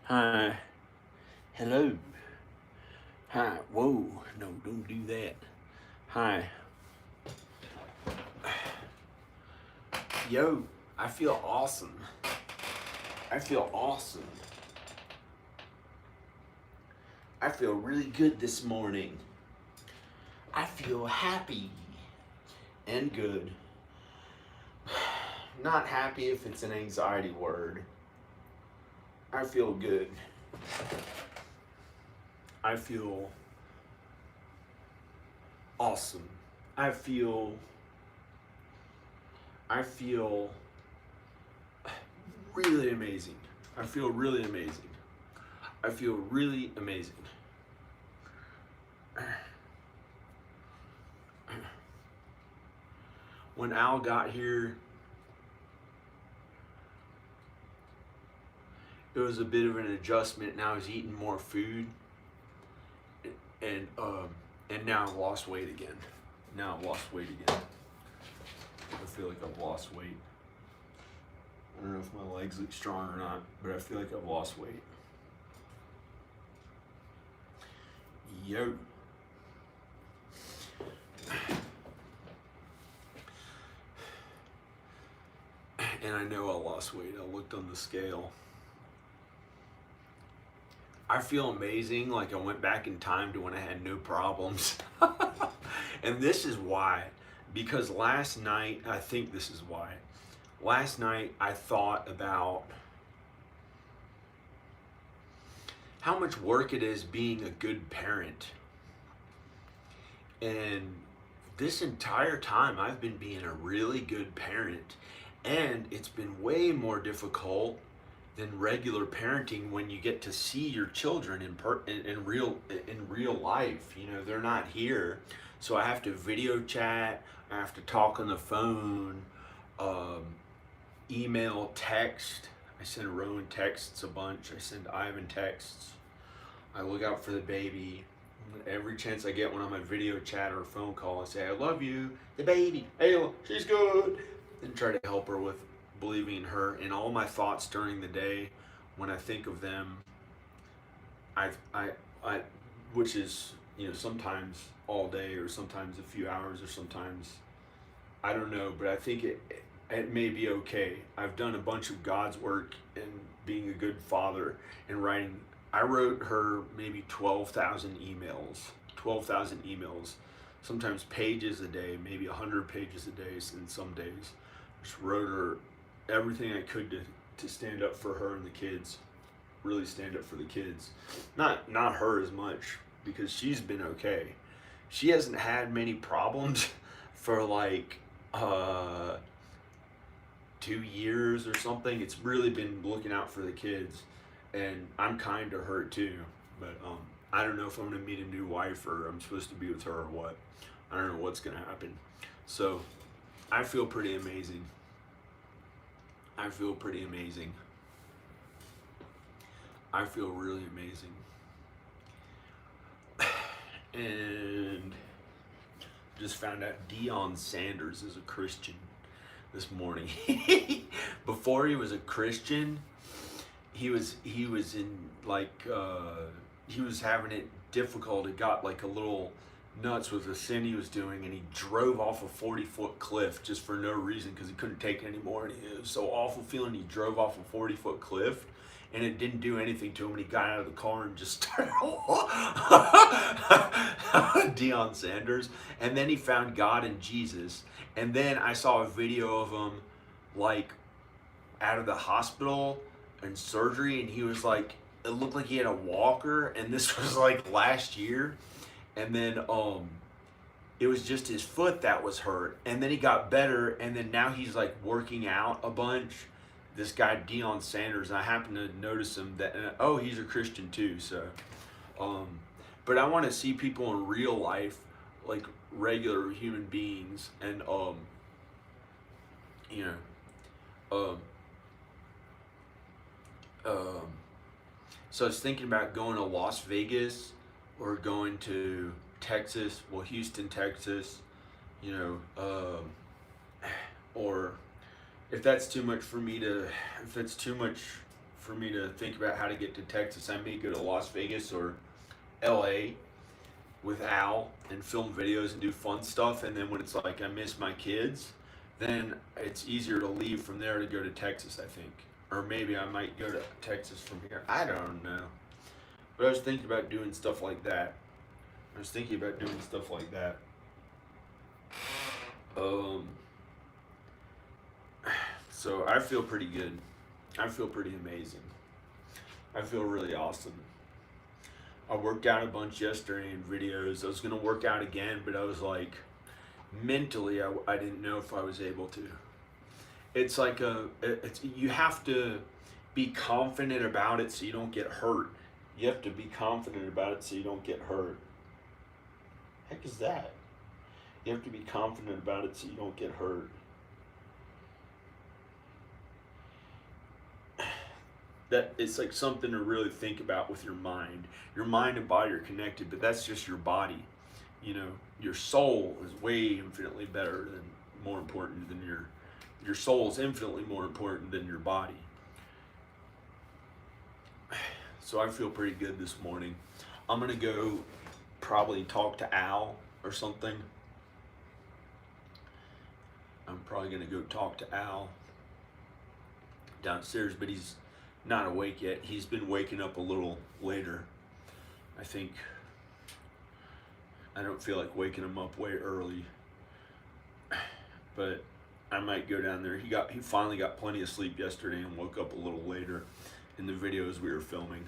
Hi. Hello. Hi. Whoa. No, don't do that. Hi. Yo, I feel awesome. I feel awesome. I feel really good this morning. I feel happy and good. Not happy if it's an anxiety word. I feel good. I feel awesome. I feel I feel really amazing. I feel really amazing. I feel really amazing. When Al got here, it was a bit of an adjustment. Now he's eating more food, and now I've lost weight again. Now I've lost weight again. I feel like I've lost weight. I don't know if my legs look strong or not, but I feel like I've lost weight. Yo. And I know I lost weight. I looked on the scale. I feel amazing, like I went back in time to when I had no problems. And this is why. Because last night, I think this is why. Last night, I thought about how much work it is being a good parent. And this entire time, I've been being a really good parent. And it's been way more difficult than regular parenting when you get to see your children in real life. You know, they're not here, so I have to video chat. I have to talk on the phone, um, email, text. I send Rowan texts a bunch. I send Ivan texts. I look out for the baby. Every chance I get when I'm on video chat or a phone call, I say, I love you, the baby. Hey, she's good. And try to help her with believing in her. And all my thoughts during the day, when I think of them, I, which is, you know, sometimes all day or sometimes a few hours or sometimes, I don't know, but I think it may be okay. I've done a bunch of God's work in being a good father and writing. I wrote her maybe 12,000 emails, 12,000 emails, sometimes pages a day, maybe 100 pages a day in some days. Just wrote her everything I could to stand up for her and the kids, really stand up for the kids. Not her as much, because she's been okay. She hasn't had many problems for like 2 years or something. It's really been looking out for the kids, and I'm kind to her too. But I don't know if I'm gonna meet a new wife or I'm supposed to be with her or what. I don't know what's gonna happen. So I feel pretty amazing. I feel pretty amazing. I feel really amazing. And just found out Deion Sanders is a Christian this morning. Before he was a Christian, he was in like he was having it difficult. It got like a little nuts with the sin he was doing, and he drove off a 40-foot cliff just for no reason because he couldn't take it anymore. And it was so awful feeling. He drove off a 40-foot cliff, and it didn't do anything to him. And he got out of the car and just started Deion Sanders. And then he found God and Jesus. And then I saw a video of him like out of the hospital and surgery, and he was like, it looked like he had a walker, and this was like last year. And then it was just his foot that was hurt, and then he got better, and then now he's like working out a bunch. This guy Deion Sanders, and I happened to notice him that oh, he's a Christian too. So um but I want to see people in real life, like regular human beings. And you know um um so I was thinking about going to Las Vegas or going to Texas, well, Houston, Texas, you know, or if that's too much for me to, if it's too much for me to think about how to get to Texas. I may go to Las Vegas or LA with Al and film videos and do fun stuff. And then when it's like I miss my kids, then it's easier to leave from there to go to Texas, I think. Or maybe I might go to Texas from here. I don't know. But I was thinking about doing stuff like that. So I feel pretty good. I feel pretty amazing. I feel really awesome. I worked out a bunch yesterday in videos. I was gonna work out again, but I was like, mentally, I didn't know if I was able to. It's like you have to be confident about it so you don't get hurt. You have to be confident about it so you don't get hurt. Heck is that? You have to be confident about it so you don't get hurt. That it's like something to really think about with your mind. Your mind and body are connected, but that's just your body. You know, your soul is way infinitely better than more important than your soul is infinitely more important than your body. So I feel pretty good this morning. I'm gonna go probably talk to Al or something. I'm probably gonna go talk to Al downstairs, but he's not awake yet. He's been waking up a little later. I think I don't feel like waking him up way early, but I might go down there. He finally got plenty of sleep yesterday and woke up a little later in the videos we were filming.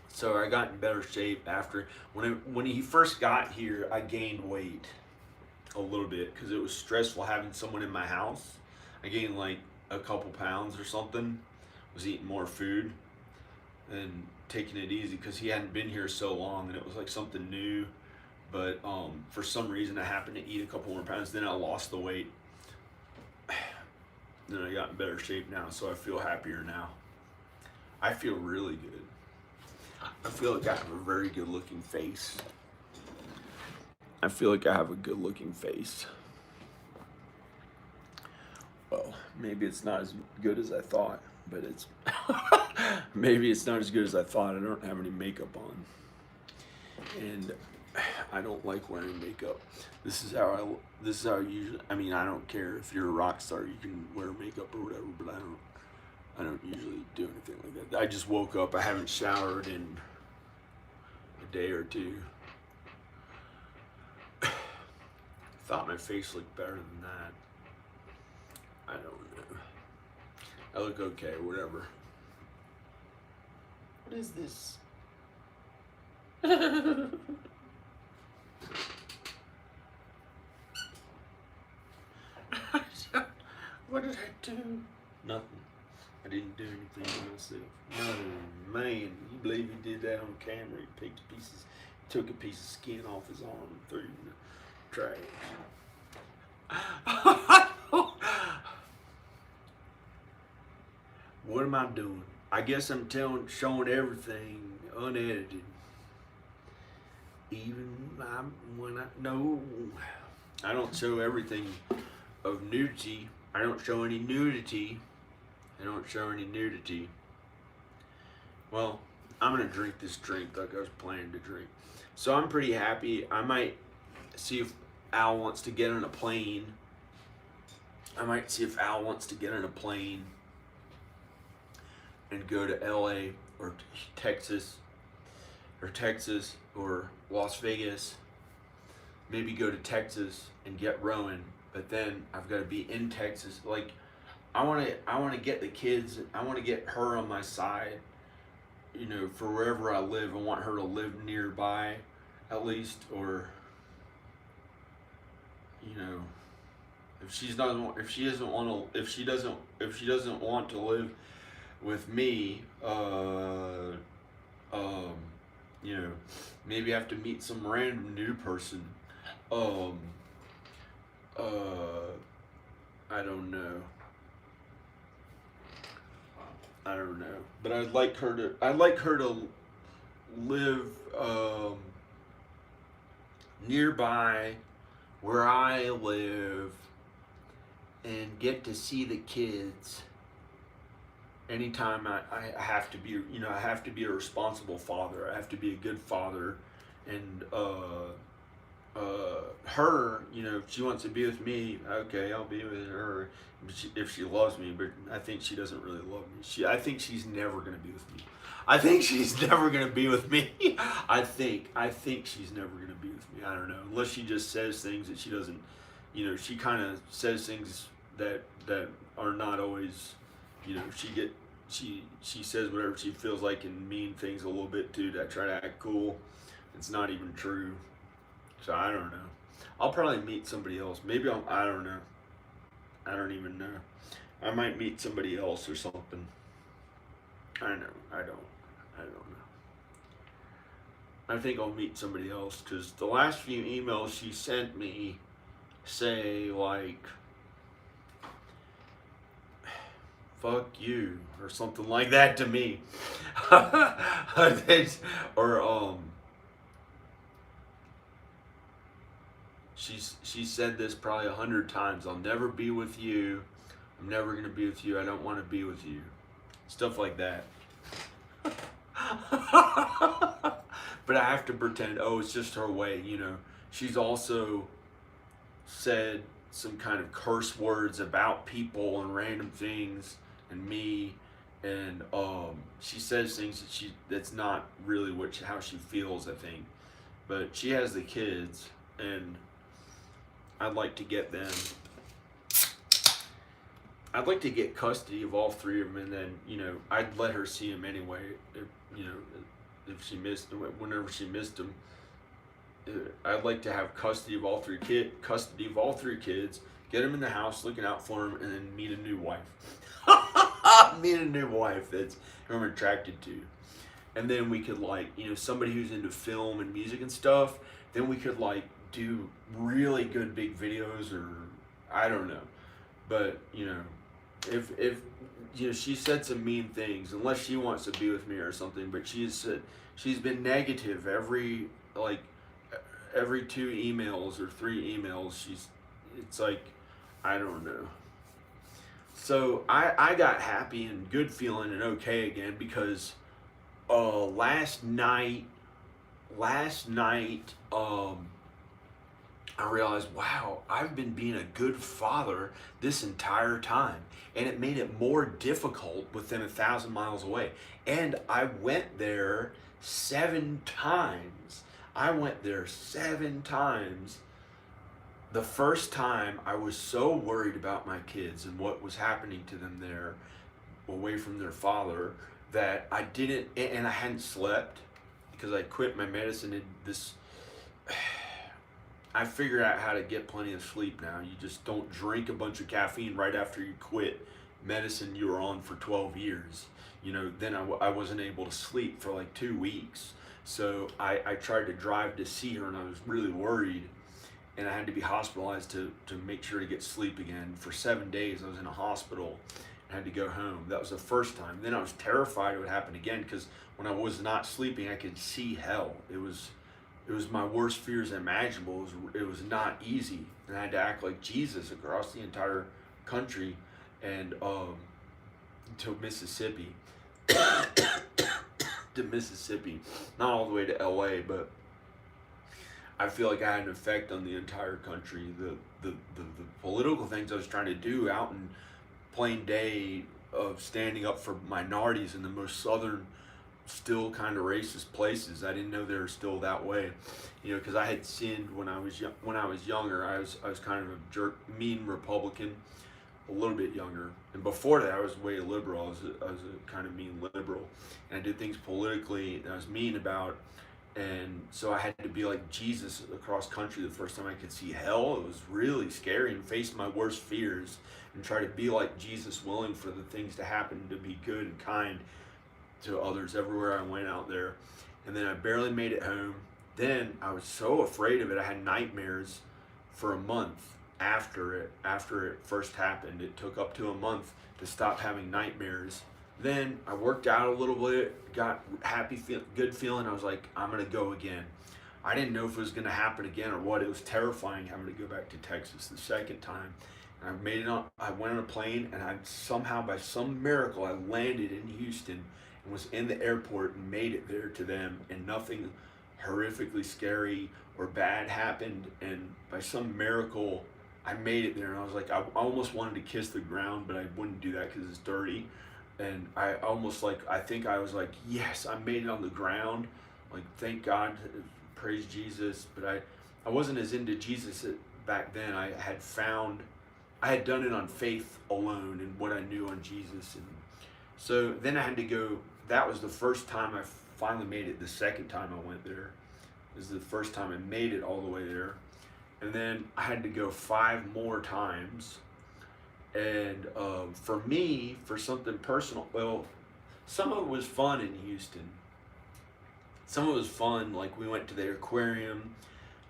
So I got in better shape after when he first got here. I gained weight a little bit because it was stressful having someone in my house. I gained like a couple pounds or something. Was eating more food and taking it easy because he hadn't been here so long and it was like something new. But for some reason I happened to eat a couple more pounds. Then I lost the weight. Then I got in better shape now, so I feel happier now. I feel really good. I feel like I have a very good looking face. Well, maybe it's not as good as I thought, but it's maybe it's not as good as I thought. I don't have any makeup on, and I don't like wearing makeup. This is how I usually. I mean, I don't care if you're a rock star, you can wear makeup or whatever, but I don't usually do anything like that. I just woke up. I haven't showered in a day or two. Thought my face looked better than that. I don't know. I look okay, whatever. What is this? What did I do? Nothing. I didn't do anything to myself. No, man, you believe he did that on camera? He picked pieces, took a piece of skin off his arm and threw it in the trash. What am I doing? I guess I'm showing everything unedited. Even no, I don't show everything of nudity. I don't show any nudity. Well, I'm gonna drink this drink like I was planning to drink. So I'm pretty happy. I might see if Al wants to get on a plane. And go to LA or Texas or Las Vegas. Maybe go to Texas and get rowing, but then I've got to be in Texas. Like I want to get the kids. I want to get her on my side. You know, for wherever I live, I want her to live nearby, at least, or you know, if she doesn't want to live with me, you know, maybe I have to meet some random new person. I don't know. But I'd like her to live nearby where I live and get to see the kids anytime I have to be, I have to be a responsible father. I have to be a good father. And her, if she wants to be with me, okay, I'll be with her if she loves me. But I think she doesn't really love me. I think she's never gonna be with me. I think she's never gonna be with me. I think she's never gonna be with me. I don't know, unless she just says things that she doesn't. She kind of says things that are not always. She says whatever she feels like and mean things a little bit too to try to act cool. It's not even true. So I don't know. I'll probably meet somebody else. Maybe I don't know. I don't even know. I might meet somebody else or something. I don't know. I don't know. I think I'll meet somebody else because the last few emails she sent me say like, fuck you or something like that to me. or she said this probably 100 times. I'll never be with you. I'm never gonna be with you. I don't want to be with you. Stuff like that. But I have to pretend, oh, it's just her way, She's also said some kind of curse words about people and random things and me, and she says things that's not really how she feels, I think. But she has the kids, and I'd like to get them. I'd like to get custody of all three of them, and then I'd let her see them anyway. If she missed, whenever she missed them, I'd like to have custody of all three kids. Get them in the house, looking out for them, and then meet a new wife. Meet a new wife that's who I'm attracted to, and then we could somebody who's into film and music and stuff. Then we could do really good big videos, or I don't know, but if she said some mean things, unless she wants to be with me or something, but she's been negative every 2 emails or 3 emails. It's like, I don't know. So I got happy and good feeling and okay again because last night I realized, wow, I've been being a good father this entire time. And it made it more difficult within 1,000 miles away. And I went there 7 times. The first time I was so worried about my kids and what was happening to them there away from their father that I didn't, and I hadn't slept because I quit my medicine and I figured out how to get plenty of sleep now. You just don't drink a bunch of caffeine right after you quit medicine you were on for 12 years. Then I wasn't able to sleep for 2 weeks. So I tried to drive to see her and I was really worried. And I had to be hospitalized to make sure to get sleep again. For 7 days I was in a hospital and had to go home. That was the first time. Then I was terrified it would happen again because when I was not sleeping I could see hell. It was my worst fears imaginable. It was not easy, and I had to act like Jesus across the entire country and to Mississippi, not all the way to LA, but I feel like I had an effect on the entire country. The political things I was trying to do out in plain day of standing up for minorities in the most southern, still kind of racist places. I didn't know they were still that way, because I had sinned when I was younger. I was kind of a jerk, mean Republican, a little bit younger, and before that I was way liberal. I was a kind of mean liberal, and I did things politically that I was mean about, and so I had to be like Jesus across country the first time I could see hell. It was really scary and face my worst fears and try to be like Jesus, willing for the things to happen, to be good and kind to others everywhere I went out there. And then I barely made it home. Then I was so afraid of it, I had nightmares for a month after it first happened. It took up to a month to stop having nightmares. Then I worked out a little bit, got happy, good feeling. I was like, I'm gonna go again. I didn't know if it was going to happen again or what. It was terrifying having to go back to Texas the second time. And I made it on. I went on a plane, and I somehow, by some miracle, I landed in Houston and was in the airport and made it there to them, and nothing horrifically scary or bad happened. And by some miracle, I made it there, and I was like, I almost wanted to kiss the ground, but I wouldn't do that because it's dirty. And I almost like, I think I was like, yes, I made it on the ground. Like, thank God, praise Jesus. But I wasn't as into Jesus back then. I had done it on faith alone and what I knew on Jesus. And so then I had to go. That was the first time I finally made it. The second time I went there. This is the first time I made it all the way there. And then I had to go 5 more times. And for me, for something personal, well, some of it was fun in Houston. Some of it was fun, like we went to the aquarium,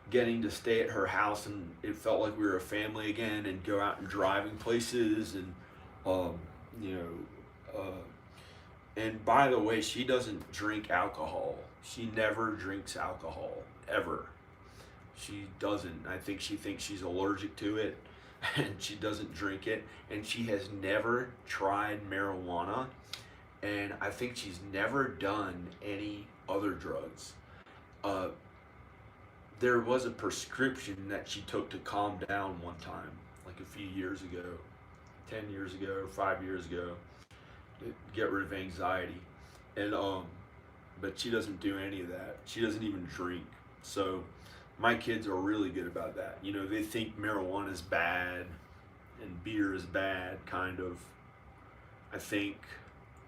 getting to stay at her house, and it felt like we were a family again, and go out and driving places, and you know, and by the way, she doesn't drink alcohol. She never drinks alcohol, ever. She doesn't. I think she thinks she's allergic to it, and she doesn't drink it, and she has never tried marijuana, and I think she's never done any other drugs. There was a prescription that she took to calm down one time, like a few years ago, 10 years ago, 5 years ago, to get rid of anxiety. And but she doesn't do any of that. She doesn't even drink. So my kids are really good about that. You know, they think marijuana is bad and beer is bad, kind of. I think,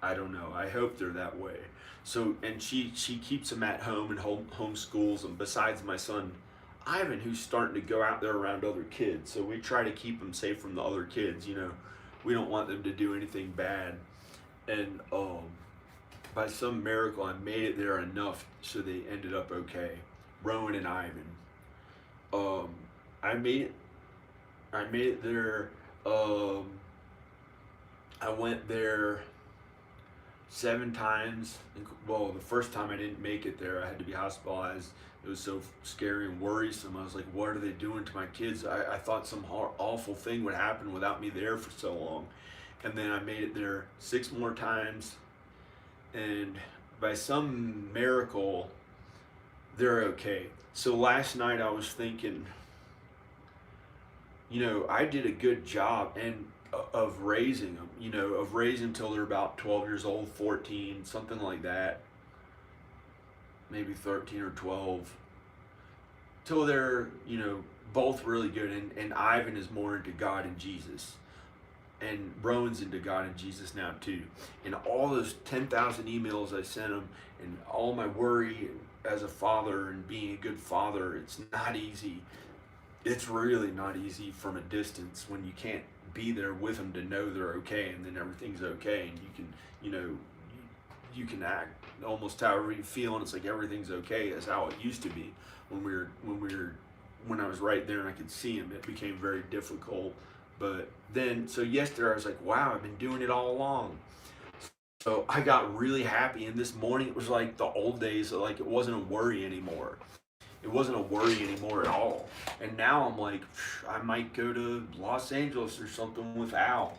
I don't know. I hope they're that way. So, and she keeps them at home and homeschools them. Besides my son Ivan, who's starting to go out there around other kids, so we try to keep them safe from the other kids. You know, we don't want them to do anything bad. And by some miracle, I made it there enough so they ended up okay. Rowan and Ivan. I made it. I made it there. I went there 7 times. Well, the first time I didn't make it there. I had to be hospitalized. It was so scary and worrisome. I was like, what are they doing to my kids? I thought some awful thing would happen without me there for so long. And then I made it there 6 more times. And by some miracle, they're okay. So last night I was thinking, you know, I did a good job of raising them, you know, of raising until they're about 12 years old, 14, something like that. Maybe 13 or 12. Till they're, you know, both really good. And Ivan is more into God and Jesus. And Rowan's into God and Jesus now too. And all those 10,000 emails I sent him, and all my worry as a father and being a good father, it's not easy. It's really not easy from a distance when you can't be there with them to know they're okay, and then everything's okay, and you can, you know, you can act almost however you feel, and it's like everything's okay. Is how it used to be when I was right there and I could see him. It became very difficult. But then, so yesterday I was like, wow, I've been doing it all along. So I got really happy, and this morning it was like the old days, like it wasn't a worry anymore. It wasn't a worry anymore at all. And now I'm like, I might go to Los Angeles or something with Al.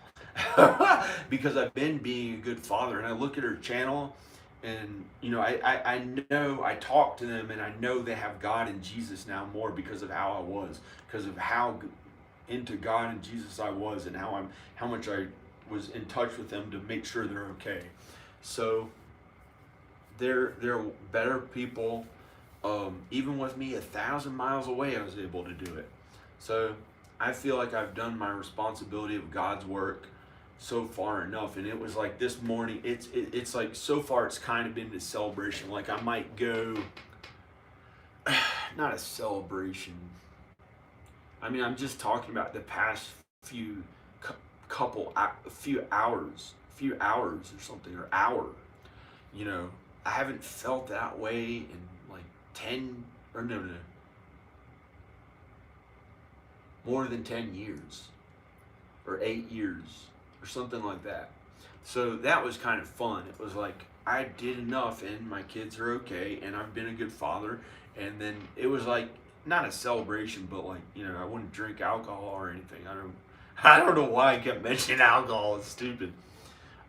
Because I've been being a good father. And I look at her channel, and you know, I know, I talk to them, and I know they have God and Jesus now more because of how I was, because of how into God and Jesus I was, and how much I was in touch with them to make sure they're okay. So they're better people. Even with me 1,000 miles away, I was able to do it. So I feel like I've done my responsibility of God's work so far enough. And it was like this morning, it's like so far it's kind of been this celebration. Like I might go, not a celebration. I mean, I'm just talking about the past few hours or something, or hour. You know, I haven't felt that way in like 10 or no, more than 10 years or 8 years or something like that. So that was kind of fun. It was like I did enough, and my kids are okay, and I've been a good father, And then it was like not a celebration, but like, I wouldn't drink alcohol or anything. I don't know why I kept mentioning alcohol. It's stupid.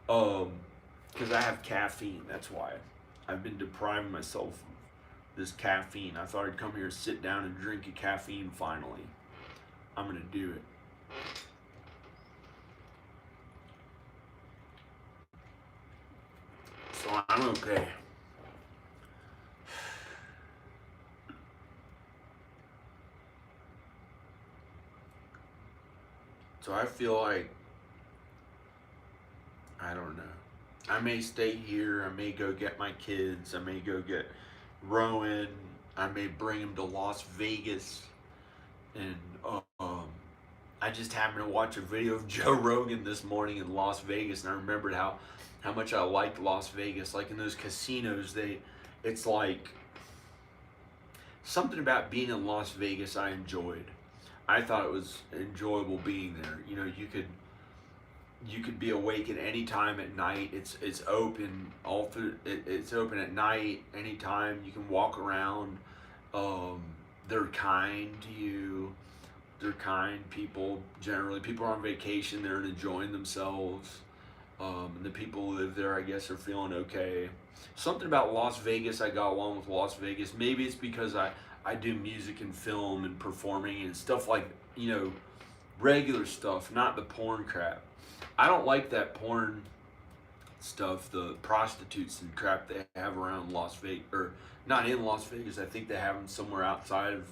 Because I have caffeine. That's why I've been depriving myself of this caffeine. I thought I'd come here, sit down, and drink a caffeine. Finally, I'm gonna do it. So I'm okay. So I feel like, I don't know. I may stay here. I may go get my kids. I may go get Rowan. I may bring him to Las Vegas. And I just happened to watch a video of Joe Rogan this morning in Las Vegas, and I remembered how much I liked Las Vegas. Like in those casinos, it's like something about being in Las Vegas I enjoyed. I thought it was enjoyable being there. You could be awake at any time at night. It's open all through. It's open at night anytime. You can walk around. They're kind to you. They're kind people. Generally, people are on vacation. They're enjoying themselves. And the people who live there, I guess, are feeling okay. Something about Las Vegas, I got along with Las Vegas. Maybe it's because I do music and film and performing and stuff like, regular stuff, not the porn crap. I don't like that porn stuff, the prostitutes and crap they have around Las Vegas, or not in Las Vegas. I think they have them somewhere outside of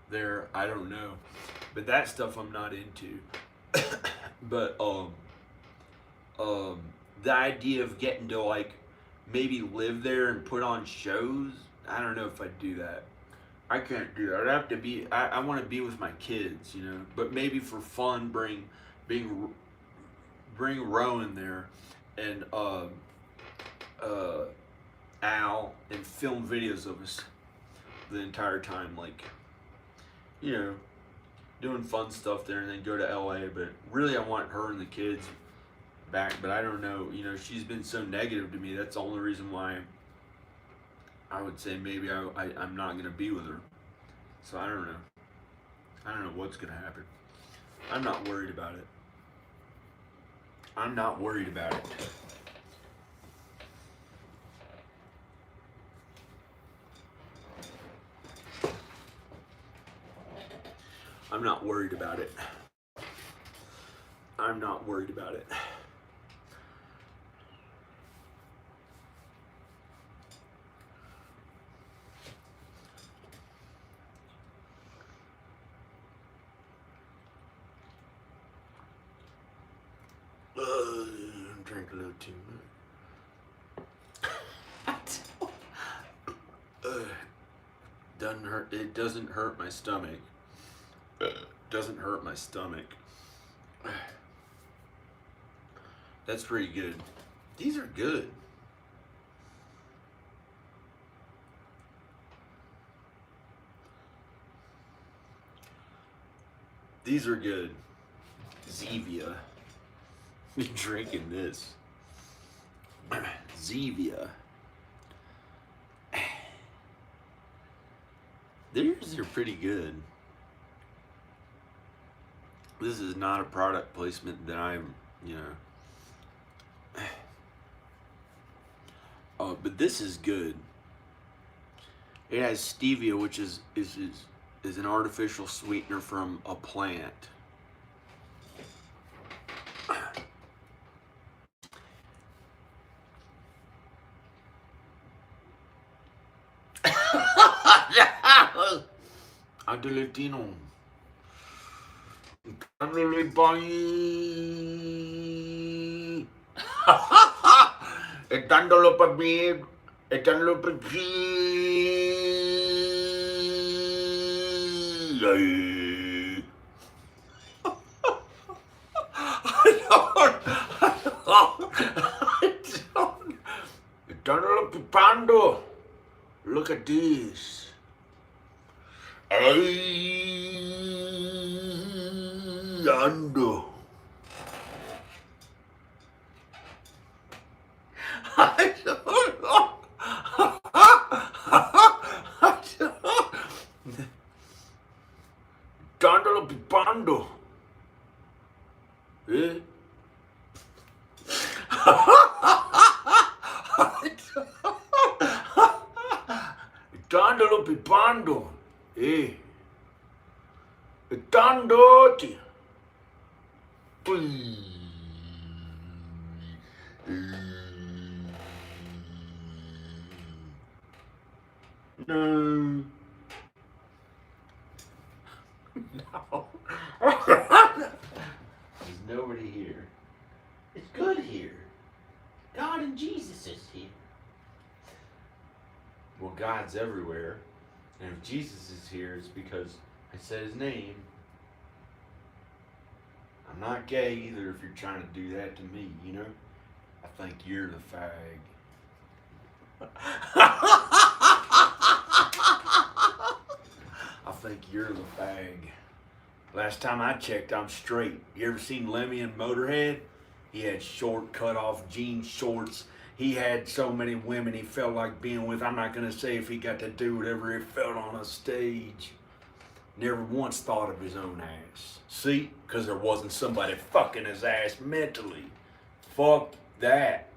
there. I don't know. But that stuff I'm not into. But the idea of getting to like maybe live there and put on shows, I don't know if I'd do that. I can't do that. I'd have to be. I want to be with my kids, But maybe for fun, bring Rowan there, and Al, and film videos of us the entire time, like, doing fun stuff there, and then go to LA. But really, I want her and the kids back. But I don't know. She's been so negative to me. That's the only reason why I would say maybe I'm not gonna be with her. So I don't know. I don't know what's gonna happen. I'm not worried about it. I'm not worried about it. I'm not worried about it. I'm not worried about it. Drink a little too much. Doesn't hurt. It doesn't hurt my stomach. Doesn't hurt my stomach. That's pretty good. These are good. These are good. Zevia. Been drinking this. Zevia. These are pretty good. This is not a product placement that I'm, but this is good. It has stevia, which is an artificial sweetener from a plant. Adeletino. Echándolo para mí, echándolo para mí. Echándolo pipando. Look at this. Ay, ando. I don't know. Eh? Dandolo pipando. Eh. Tandoti. No. No. There's nobody here. It's good here. God and Jesus is here. Well, God's everywhere. And if Jesus is here, it's because I said his name. I'm not gay either if you're trying to do that to me, you know? I think you're the fag. I think you're the fag. Last time I checked, I'm straight. You ever seen Lemmy and Motorhead? He had short cut off jean shorts. He had so many women he felt like being with. I'm not going to say if he got to do whatever he felt on a stage. Never once thought of his own ass. See? Because there wasn't somebody fucking his ass mentally. Fuck that.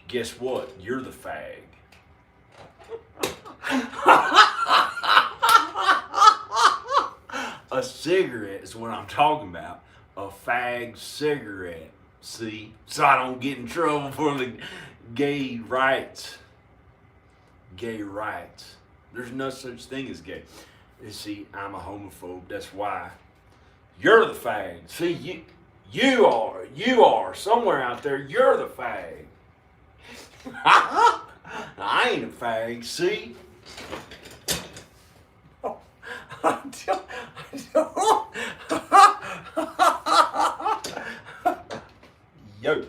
Guess what? You're the fag. A cigarette is what I'm talking about. A fag cigarette. See? So I don't get in trouble for the gay rights. Gay rights. There's no such thing as gay. You see, I'm a homophobe. That's why. You're the fag. See, you are. Somewhere out there, you're the fag. I ain't a fag, see? Yo.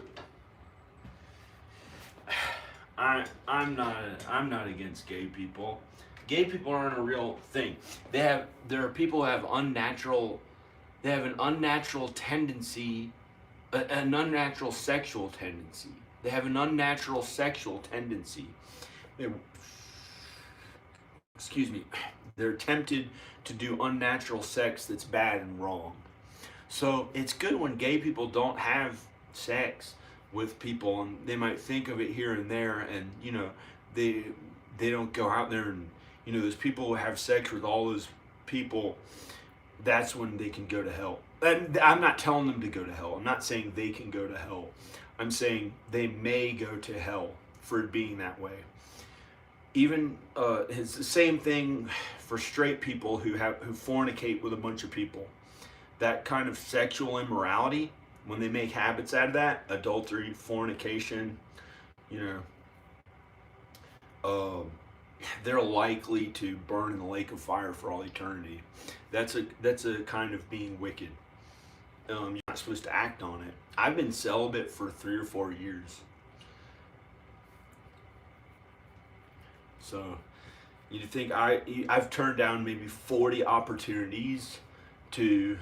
I'm not against gay people. Gay people aren't a real thing. There are people who have an unnatural tendency, an unnatural sexual tendency. They have an unnatural sexual tendency. Excuse me. They're tempted to do unnatural sex that's bad and wrong. So it's good when gay people don't have sex with people, and they might think of it here and there, and you know, they don't go out there and, you know, those people who have sex with all those people, that's when they can go to hell. And I'm not telling them to go to hell. I'm not saying they can go to hell. I'm saying they may go to hell for it being that way. Even it's the same thing for straight people who fornicate with a bunch of people. That kind of sexual immorality, when they make habits out of that, adultery, fornication, you know, they're likely to burn in the lake of fire for all eternity. That's a kind of being wicked. You're not supposed to act on it. I've been celibate for 3 or 4 years. So you think I've turned down maybe 40 opportunities to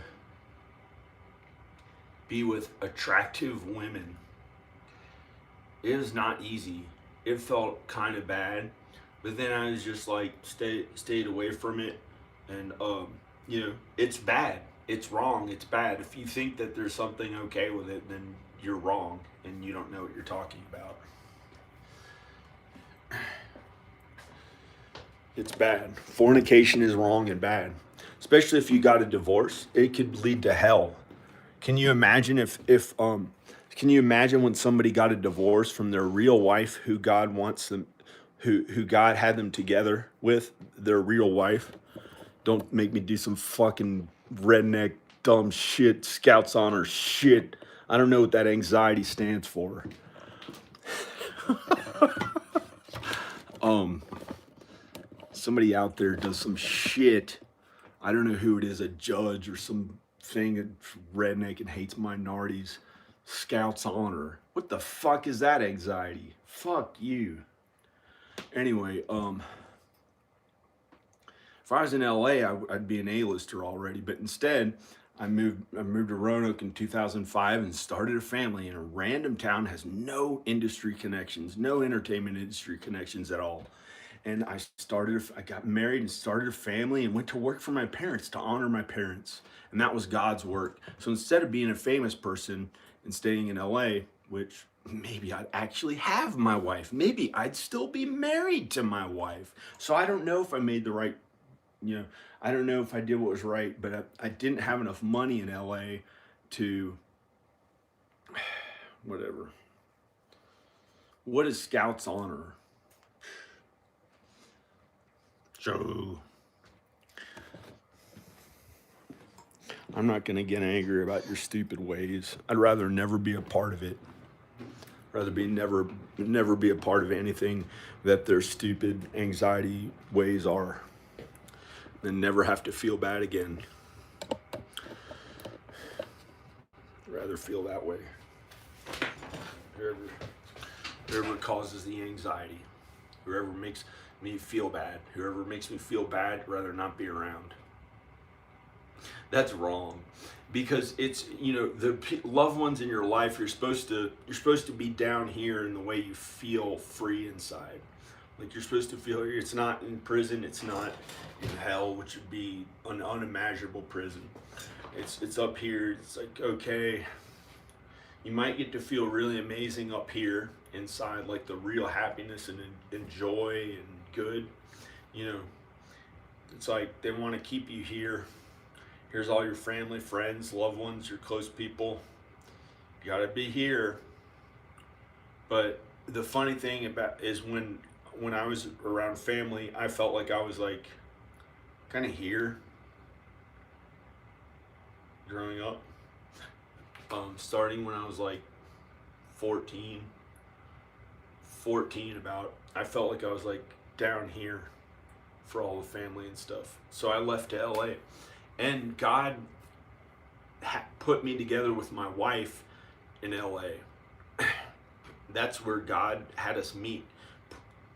be with attractive women. It was not easy. It felt kind of bad, but then I was just like stayed away from it, and you know, it's bad, it's wrong, it's bad. If you think that there's something okay with it, then you're wrong and you don't know what you're talking about. It's bad. Fornication is wrong and bad, especially if you got a divorce. It could lead to hell. Can you imagine can you imagine when somebody got a divorce from their real wife who God wants them, who God had them together with, their real wife? Don't make me do some fucking redneck dumb shit, Scouts Honor shit. I don't know what that anxiety stands for. Somebody out there does some shit. I don't know who it is, a judge or some thing, a redneck and hates minorities. Scouts Honor. What the fuck is that anxiety? Fuck you. Anyway, if I was in LA, I'd be an A-lister already, but instead I moved to Roanoke in 2005 and started a family in a random town, has no industry connections, no entertainment industry connections at all. And I got married and started a family and went to work for my parents to honor my parents. And that was God's work. So instead of being a famous person and staying in LA, which maybe I'd actually have my wife, maybe I'd still be married to my wife. So I don't know if I made the right, you know, I don't know if I did what was right, but I didn't have enough money in LA to whatever. What is Scout's honor? So I'm not going to get angry about your stupid ways. I'd rather never be a part of it. Rather be never be a part of anything that their stupid anxiety ways are, than never have to feel bad again. I'd rather feel that way. Whoever causes the anxiety, whoever makes me feel bad, whoever makes me feel bad, rather not be around. That's wrong, because it's, you know, the loved ones in your life, you're supposed to be down here in the way you feel free inside. Like you're supposed to feel, it's not in prison, it's not in hell, which would be an unimaginable prison. It's up here. It's like, okay, you might get to feel really amazing up here inside, like the real happiness and joy and good. You know, it's like they want to keep you here. Here's all your family, friends, loved ones, your close people. You gotta be here. But the funny thing about is when I was around family, I felt like I was like kind of here growing up. Starting when I was like 14 about, I felt like I was like down here for all the family and stuff. So I left to LA. And God put me together with my wife in LA. That's where God had us meet.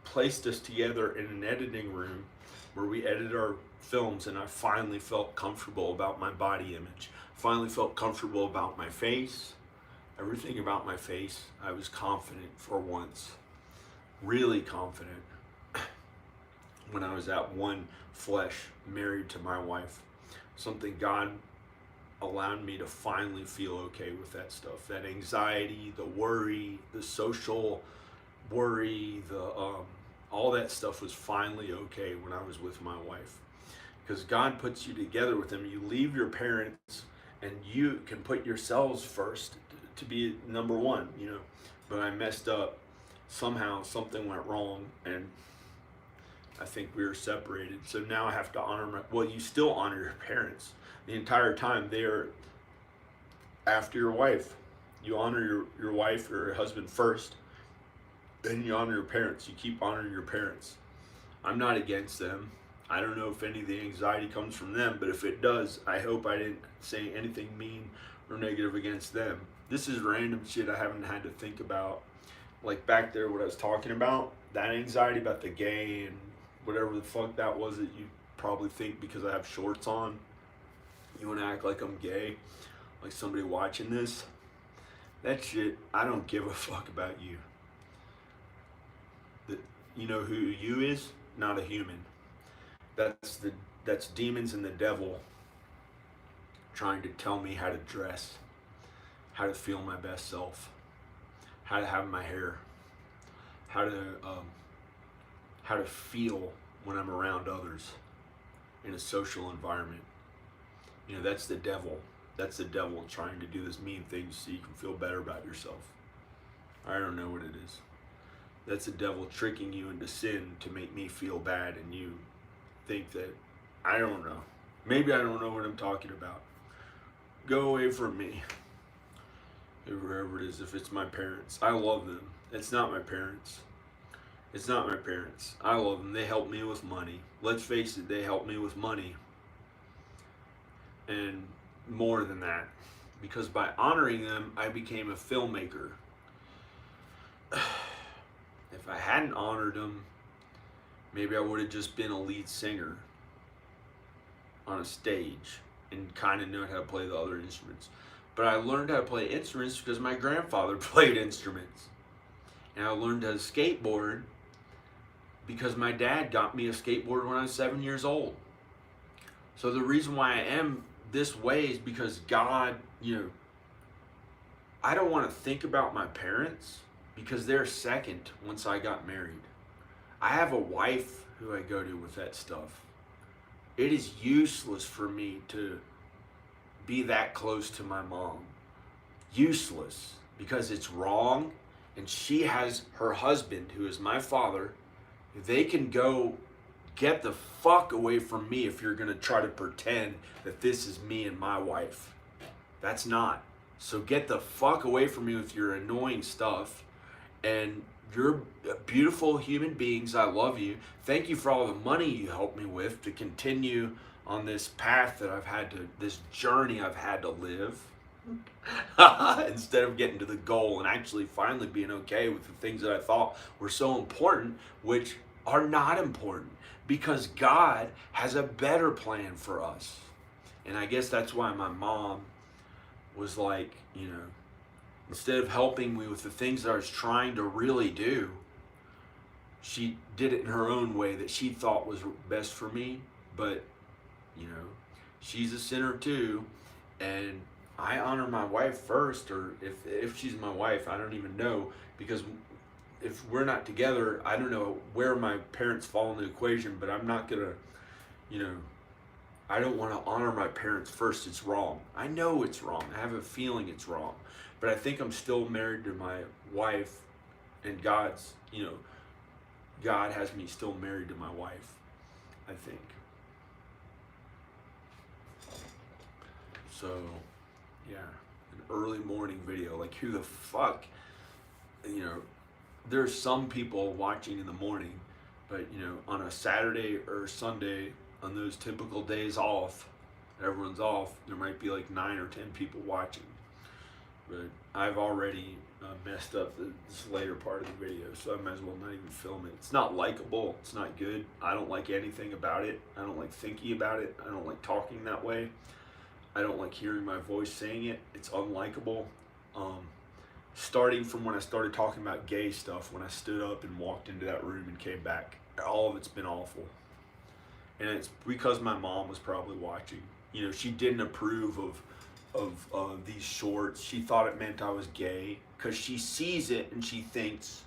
Placed us together in an editing room where we edited our films, and I finally felt comfortable about my body image. Finally felt comfortable about my face. Everything about my face. I was confident for once. Really confident. When I was at one flesh, married to my wife. Something God allowed me to finally feel okay with that stuff. That anxiety, the worry, the social worry, all that stuff was finally okay when I was with my wife. Because God puts you together with Him. You leave your parents and you can put yourselves first to be number one, you know. But I messed up. Somehow something went wrong, and I think we were separated. So now I have to honor you still honor your parents. The entire time they're after your wife. You honor your wife or your husband first. Then you honor your parents. You keep honoring your parents. I'm not against them. I don't know if any of the anxiety comes from them, but if it does, I hope I didn't say anything mean or negative against them. This is random shit I haven't had to think about. Like back there, what I was talking about, that anxiety about the gay and whatever the fuck that was that you probably think because I have shorts on, you want to act like I'm gay, like somebody watching this. That shit, I don't give a fuck about you. You know who you is? Not a human. That's demons and the devil trying to tell me how to dress, how to feel my best self, how to have my hair, how to feel when I'm around others in a social environment. You know, that's the devil. That's the devil trying to do this mean thing so you can feel better about yourself. I don't know what it is. That's the devil tricking you into sin to make me feel bad, and you think that, I don't know. Maybe I don't know what I'm talking about. Go away from me. Whoever it is, if it's my parents. I love them. It's not my parents. It's not my parents. I love them. They help me with money. Let's face it, they help me with money. And more than that. Because by honoring them, I became a filmmaker. If I hadn't honored them, maybe I would have just been a lead singer on a stage and kind of known how to play the other instruments. But I learned how to play instruments because my grandfather played instruments. And I learned how to skateboard because my dad got me a skateboard when I was 7 years old. So the reason why I am this way is because God, I don't want to think about my parents because they're second once I got married. I have a wife who I go to with that stuff. It is useless for me to be that close to my mom. Useless, because it's wrong, and she has her husband, who is my father. They can go get the fuck away from me if you're gonna try to pretend that this is me and my wife. That's not. So get the fuck away from me with your annoying stuff. And you're beautiful human beings. I love you. Thank you for all the money you helped me with to continue on this path that this journey I've had to live. Instead of getting to the goal and actually finally being okay with the things that I thought were so important, which are not important, because God has a better plan for us. And I guess that's why my mom was like, instead of helping me with the things that I was trying to really do, she did it in her own way that she thought was best for me. But, she's a sinner too. And I honor my wife first, or if she's my wife, I don't even know, because if we're not together, I don't know where my parents fall in the equation, but I'm not gonna, I don't want to honor my parents first. It's wrong. I know it's wrong. I have a feeling it's wrong, but I think I'm still married to my wife, and God's, God has me still married to my wife, I think. So, yeah, an early morning video. Like, who the fuck, there's some people watching in the morning, but, on a Saturday or Sunday, on those typical days off, everyone's off, there might be like 9 or 10 people watching. But I've already messed up this later part of the video, so I might as well not even film it. It's not likable. It's not good. I don't like anything about it. I don't like thinking about it. I don't like talking that way. I don't like hearing my voice saying it. It's unlikable. Starting from when I started talking about gay stuff, when I stood up and walked into that room and came back, all of it's been awful. And it's because my mom was probably watching. She didn't approve of these shorts. She thought it meant I was gay because she sees it and she thinks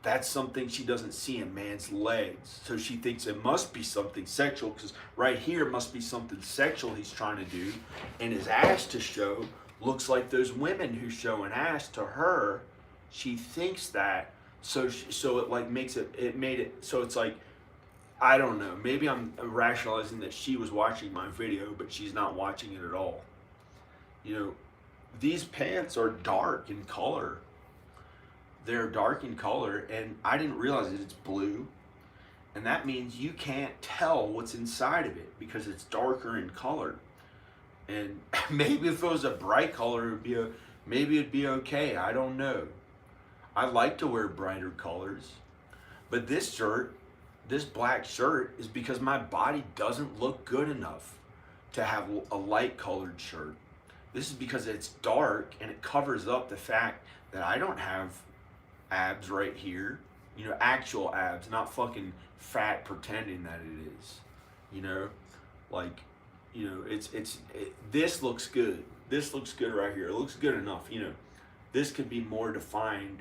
that's something she doesn't see in man's legs. So she thinks it must be something sexual, because right here must be something sexual he's trying to do. And his ass to show looks like those women who show an ass to her. She thinks that. So it like made it so it's like, I don't know, maybe I'm rationalizing that she was watching my video, but she's not watching it at all. These pants are dark in color. They're dark in color, and I didn't realize that it's blue. And that means you can't tell what's inside of it because it's darker in color. And maybe if it was a bright color, maybe it'd be okay. I don't know. I like to wear brighter colors. But this black shirt, is because my body doesn't look good enough to have a light colored shirt. This is because it's dark and it covers up the fact that I don't have abs right here. Actual abs, not fucking fat pretending that it is. This looks good. This looks good right here. It looks good enough. This could be more defined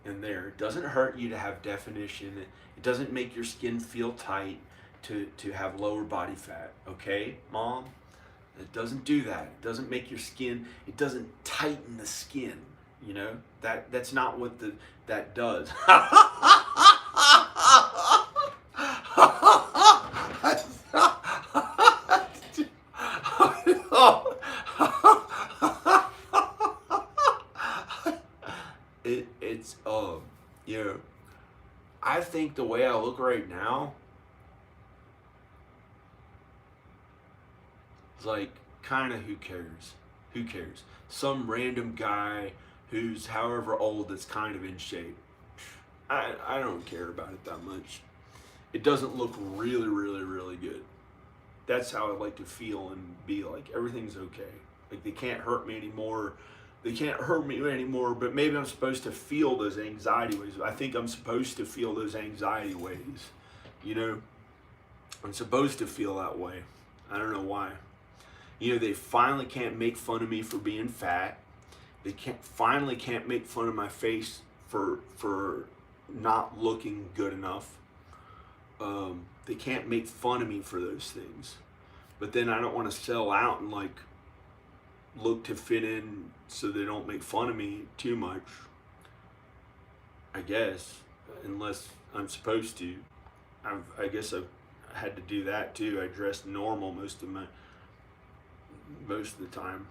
in there. It doesn't hurt you to have definition. It doesn't make your skin feel tight to have lower body fat. Okay, Mom? It doesn't do that. It doesn't make your skin, it doesn't tighten the skin. That's not what that does. I think the way I look right now is like, kind of, who cares? Who cares? Some random guy who's however old that's kind of in shape. I don't care about it that much. It doesn't look really, really, really good. That's how I like to feel and be like, everything's okay. Like, they can't hurt me anymore. they can't hurt me anymore, but maybe I'm supposed to feel those anxiety waves. I think I'm supposed to feel those anxiety waves. You know, I'm supposed to feel that way. I don't know why. You know, they finally can't make fun of me for being fat. They finally can't make fun of my face for not looking good enough. They can't make fun of me for those things. But then I don't want to sell out and like look to fit in so they don't make fun of me too much. I guess, unless I'm supposed to. I guess I've had to do that too. I dressed normal most of the time.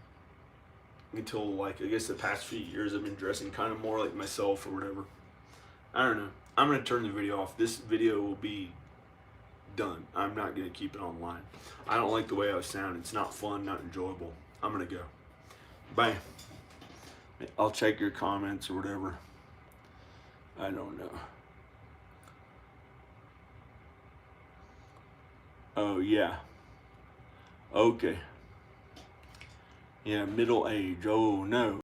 Until like, I guess the past few years I've been dressing kind of more like myself or whatever. I don't know. I'm going to turn the video off. This video will be done. I'm not going to keep it online. I don't like the way I sound. It's not fun, not enjoyable. I'm going to go. Bye. I'll check your comments or whatever. I don't know. Oh, yeah. Okay. Yeah, middle age. Oh, no.